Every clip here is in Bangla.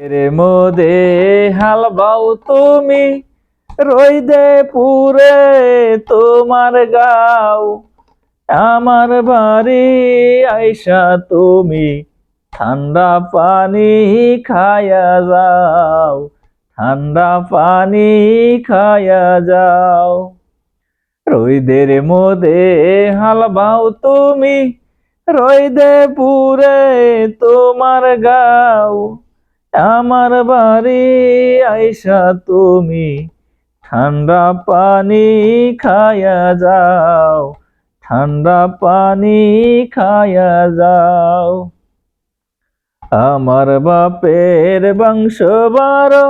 রে মোদে হাল বাও তুমি রইদে পুরে তোমার গাও আমার বাড়ি আইসা তুমি ঠান্ডা পানি খায়া যাও ঠান্ডা পানি খায়া যাও রইদের মোদে হাল বাও তুমি রইদে পুরে তোমার গাও আমার বাড়ি আইসা তুমি ঠান্ডা পানি খায়া যাও ঠান্ডা পানি খায়া যাও আমার বাপের বংশ বারো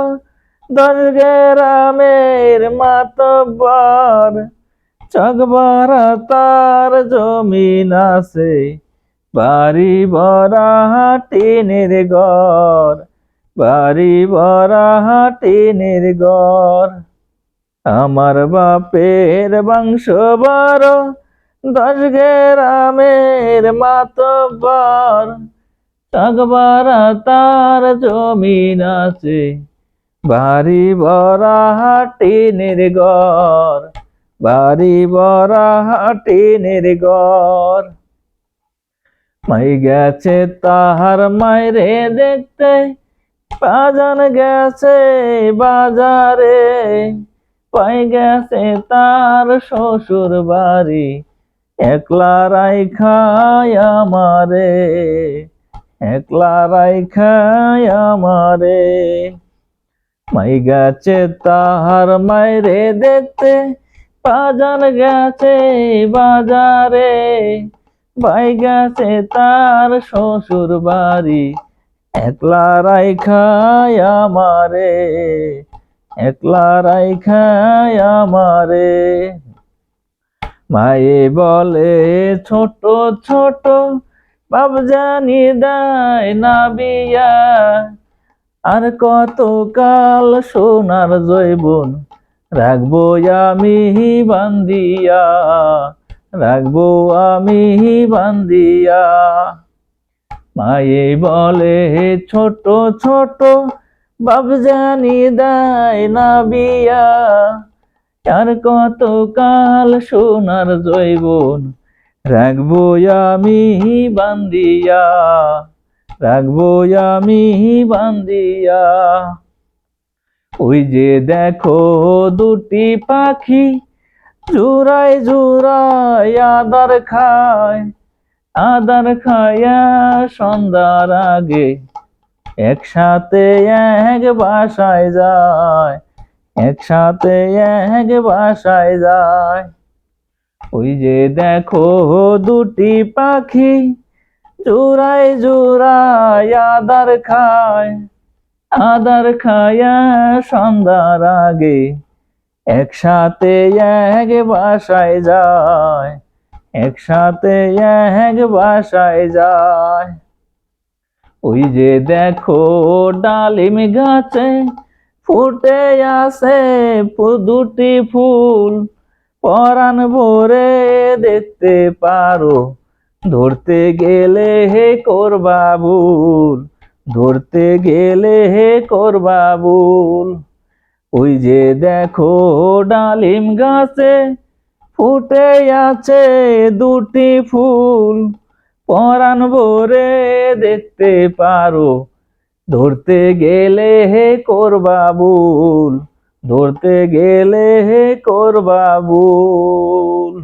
10 গ্রামের মাতব্বর চকবারা তার জমিন আছে বাড়ি ভরা টিনের ঘর বাড়ি ভরা টিনের ঘর আমার বাপের বংশ বারো 10 গ্রামের মাতব্বর চকবারা তার জমিন আছে বাড়ি ভরা টিনের ঘর বাড়ি ভরা টিনের ঘর মাই গেছে তাহার মাইরে দেখতে বাজান গেছে বাজারে পাই গেছে তার শ্বশুর বাড়ি একলা রাইখায় আমারে একলা রাইখায় আমারে মাই গেছে তাহার মাইরে দেখতে বাজান গেছে বাজারে পাই গেছে তার শ্বশুর বাড়ি একলা রাইখায় আমারে একলা রাইখায় আমারে মায়ে বলে ছোট ছোট বাবজানি দেয় না বিয়া আর কত কাল সোনার জৈবন রাখবো আমি বান্দিয়া রাখবো আমি বান্দিয়া মায়ে বলে ছোট ছোট বাবজানি দেয় না বিয়া আর কত কাল সোনার জৈবন রাখবো আমি বান্দিয়া রাখবো আমি বান্দিয়া ওই যে দেখো দুটি পাখি জুড়াই জুড়াই আদার খায়া সন্ধ্যার আগে একসাথে এক বাসায় যায় একসাথে এক বাসায় যায় ওই যে দেখো দুটি পাখি জুড়াই জুড়াই আদার খায়া সন্ধ্যার আগে একসাথে এক বাসায় যায় একসাথে এক বাসায় যায় ওই যে দেখো ডালিম গাছে ফুটে আছে দুটি ফুল পরাণ ভরে দেখতে পারো ধরতে গেলে হে করবা ভুল ধরতে গেলে হে করবা ভুল ওই যে দেখো ডালিম গাছে ফুটে আছে দুটি ফুল পরাণ ভরে দেখতে পারো ধরতে গেলে হে করবা ভুল ধরতে গেলে হে করবা ভুল।